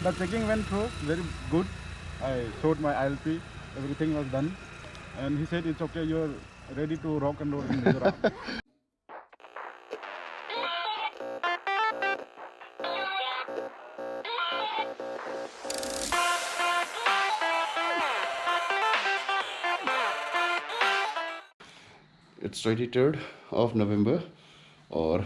The checking went through very good. I showed my ILP, everything was done, and he said it's okay, you're ready to rock and roll in Mizoram. It's 23rd of November और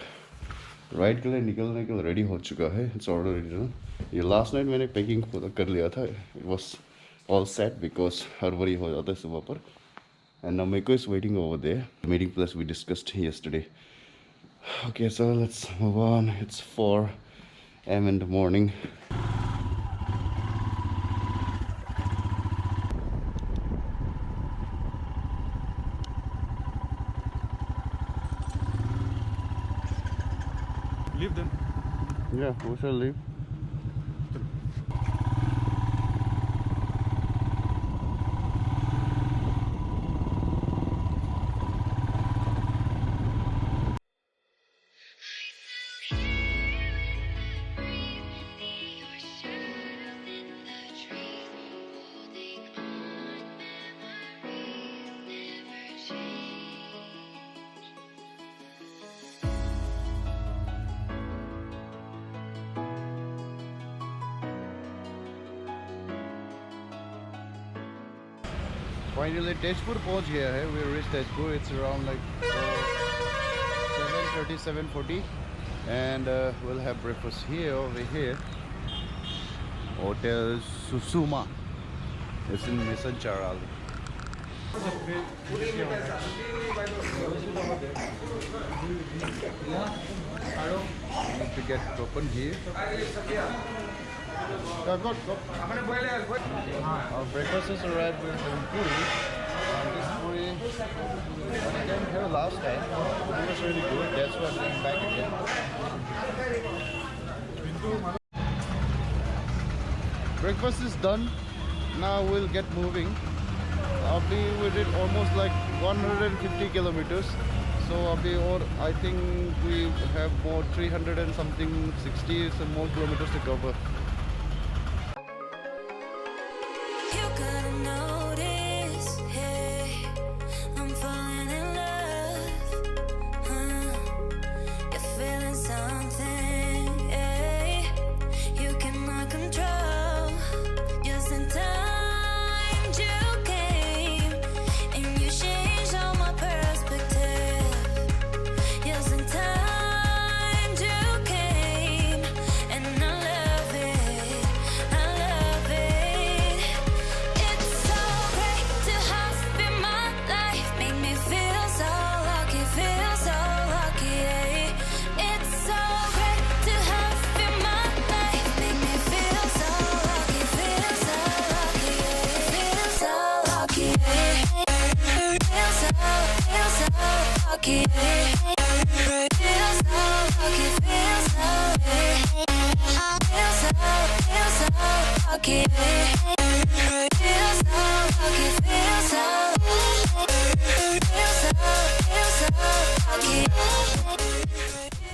ride के लिए निकलने के लिए ready हो चुका है. It's already done. ये लास्ट नाइट मैंने पैकिंग खुद कर लिया था. It was all set because हड़बड़ी हो जाता है सुबह पर. एंड नाउ मेको is waiting over there, meeting place we discussed yesterday. Okay, so let's move on. It's 4 a.m. in the morning. Leave them. Yeah, we shall leave. Finally, Tezpur पहुंच गया है. We reached Tezpur. It's around like 7:30, 7:40, and we'll have breakfast here over here. Hotel Susuma. It's in Mission Charal. Need to get open here. Our breakfast is arrived. We're having puri. This puri I didn't have last time. It was really good. That's why I'm going back again. Breakfast is done. Now we'll get moving. We did almost like 150 kilometers. So I think we have more 300 and something, 60 some more kilometers to cover.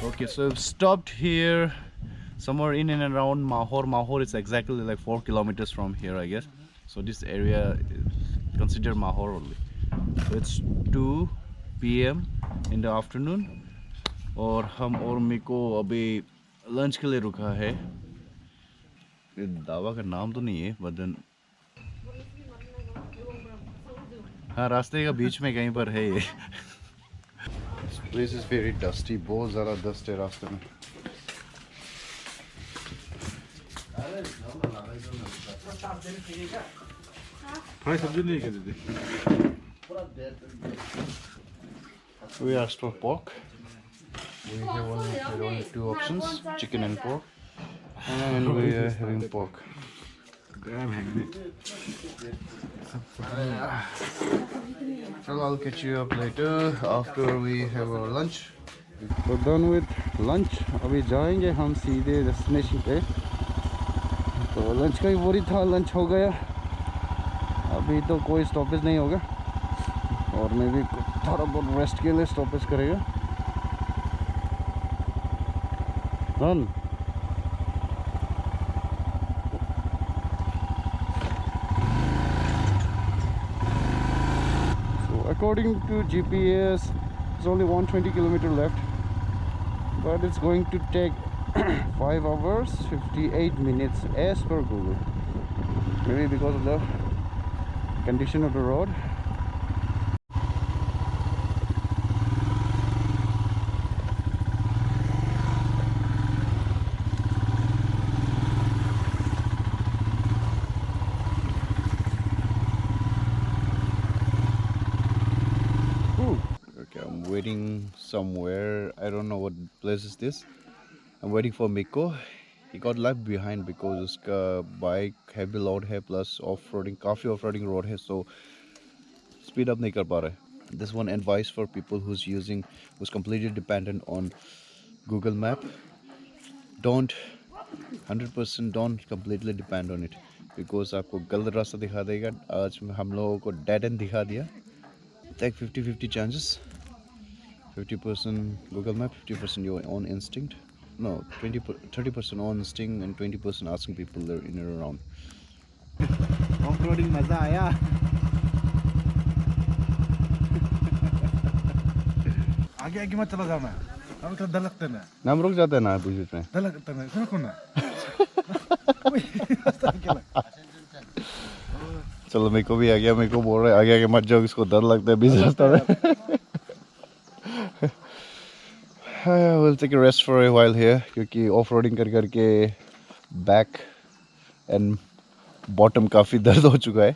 Okay, so we've stopped here somewhere in and around Mahor. Mahor is exactly like 4 kilometers from here, I guess. So this area is considered Mahor only. So it's 2 p.m. in the afternoon और हम और मेको अभी lunch के लिए रुका है. ये दावा का नाम तो नहीं है बदन, हाँ रास्ते का बीच में कहीं पर है ये. This place is very dusty. बहुत ज़्यादा dust है रास्ते में. हाँ सब्जी नहीं कर देते. We asked for pork. We have only 2 options, chicken and pork, and we are having pork. So I'll catch you up later after we have our lunch. So done with lunch. अभी जाएंगे हम सीधे destination पे. तो lunch का ही बोरी था, lunch हो गया. अभी तो कोई स्टॉपेज नहीं होगा और मैं भी थोड़ा बहुत रेस्ट के लिए स्टॉपेज करेगा. Done. according to GPS, it's only 120 kilometer left, but it's going to take 5 hours 58 minutes as per Google. Maybe because of the condition of the road. Okay, I'm waiting somewhere. I don't know what place is this. I'm waiting for Miko. He got left behind because his bike heavy load hai plus off-roading, काफी off-roading road hai, so speed up nahi kar pa raha hai. This one advice for people who's completely dependent on Google Map. Don't 100% don't completely depend on it because आपको गलत रास्ता दिखा देगा. आज हम लोगों को dead end दिखा दिया. Take 50-50 chances. 50% Google Map, 50% your own instinct. No, 30% own instinct and 20% asking people there in and around. Off-roading मजा आया. आगे आगे मत चला जाना, हम तो डर लगता है ना. नाम रुक जाते हैं ना बीच में. डर लगता है, सुनो कौन ना. चलो मेरे को भी आ गया. मेरे को बोल रहे आगे आगे मत जाओ, इसको डर लगता है बीच रास्ता में. We'll take a rest for a while here क्योंकि off-roading कर करके back and bottom काफी दर्द हो चुका है.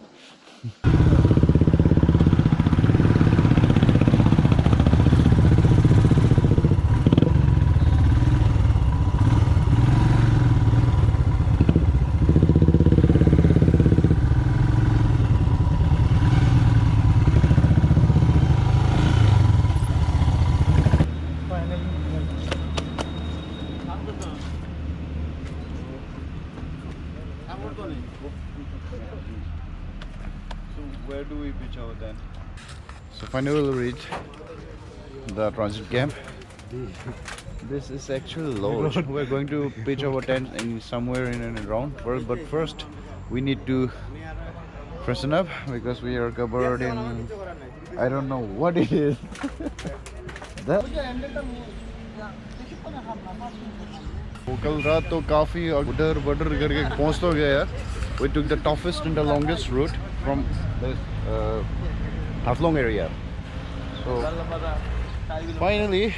So where do we pitch our tent? So finally we reach the transit camp. This is actually lodge. We're going to pitch our tent in somewhere in and around. But first we need to freshen up because we are covered in I don't know what it is. कल रात तो काफ़ी उधर बडर करके पहुंच तो गया यार. We took the toughest and the longest route from this Haflong area. So finally,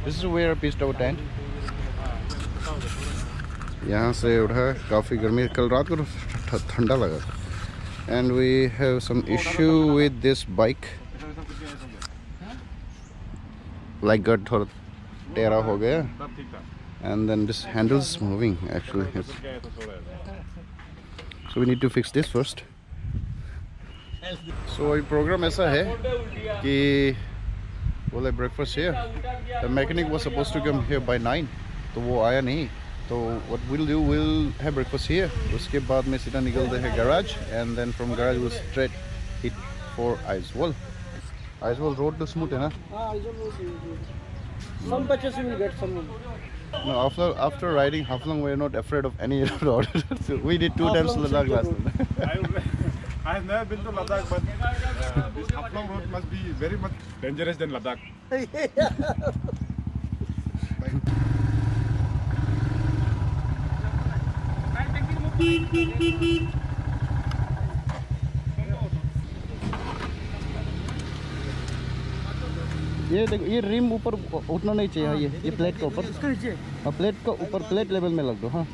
this is where I pitched our tent. यहाँ से उठा काफ़ी गर्मी. कल रात को ठंडा लगा. And we have some issue with this bike. Like guard थोड़ा टेढ़ा हो गया. And then this handle is moving actually. So we need to fix this first. So our program ऐसा है कि बोले breakfast here. The mechanic was supposed to come here by 9, तो वो आया नहीं. So what we'll do, we'll have breakfast here. उसके बाद में सीधा निकलते हैं garage, and then from garage we'll straight hit for Aizawl. Aizawl road तो smooth है ना? Aizawl road is good. Some patches you will get some. No, after riding Haflong, we're not afraid of any road. So we did 2 times Ladakh last time. I have never been to Ladakh, but this Haflong road must be very much dangerous than Ladakh. ये देखो, ये rim ऊपर उठना नहीं चाहिए. ये plate के ऊपर. हाँ, प्लेट का ऊपर प्लेट लेवल में लग दो. हाँ,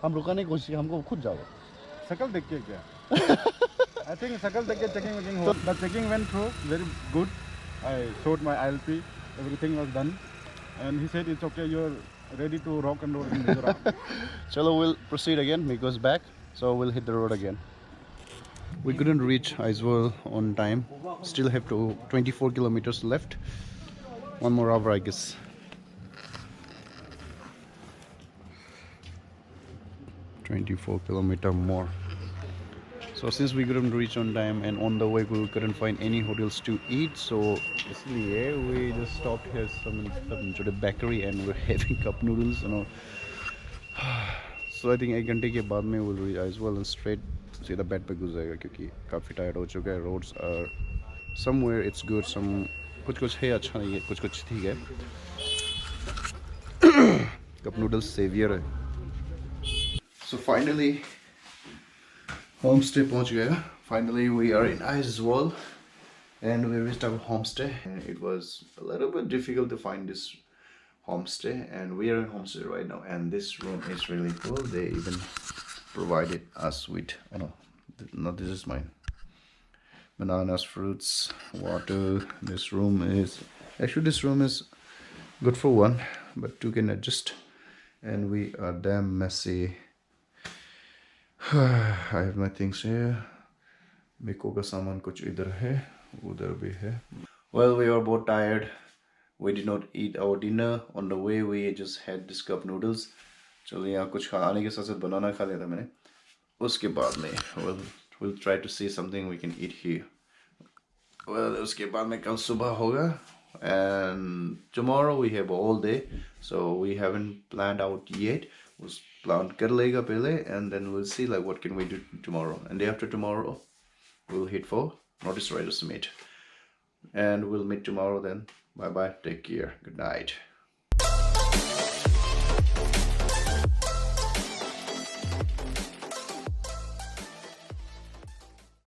हम रुकाने की कोशिश की, हमको खुद जाओ. शकल देख के क्या? I think शकल देख के checking हो. The checking went through very good. I showed my ILP, everything was done, and he said it's okay. You're ready to rock and roll in Mizoram. Chalo, we'll proceed again. Miko's back, so we'll hit the road again. We couldn't reach Aizawl on time. Still have 24 kilometers left. 1 more hour, I guess. 24 kilometer more. So since we couldn't reach on time and on the way we couldn't find any hotels to eat, so basically yeah, we just stopped here some into the bakery and we're having cup noodles, you know. So I think 1 घंटे के बाद में we'll reach Aizawl and straight सीधा bed पे घुस जाएगा क्योंकि काफ़ी tired हो चुका है. Roads are somewhere it's good, some कुछ है अच्छा नहीं है, कुछ ठीक है. Cup noodles savior है. So finally homestay पहुंच गया. Finally we are in Aizawl and we reached our homestay. And it was a little bit difficult to find this homestay, and we are in homestay right now, and this room is really cool. They even provided us with, oh no, this is mine, bananas, fruits, water. This room is good for one, but two can adjust, and we are damn messy. I have my things here. Miko ka saman kuch idhar hai, udhar bhi hai. Well, we are both tired. We did not eat our dinner. On the way we just had this cup noodles. चलो यहाँ कुछ खाने के साथ बनाना खा लिया था मैंने. उसके बाद में we'll try to see something we can eat here. Well, उसके बाद में कल सुबह होगा, and tomorrow we have all day, so we haven't planned out yet. We'll plan कर लेगा पहले, and then we'll see like what can we do tomorrow. And day after tomorrow we'll hit for Northeast Riders meet, and we'll meet tomorrow then. Bye bye, take care, good night.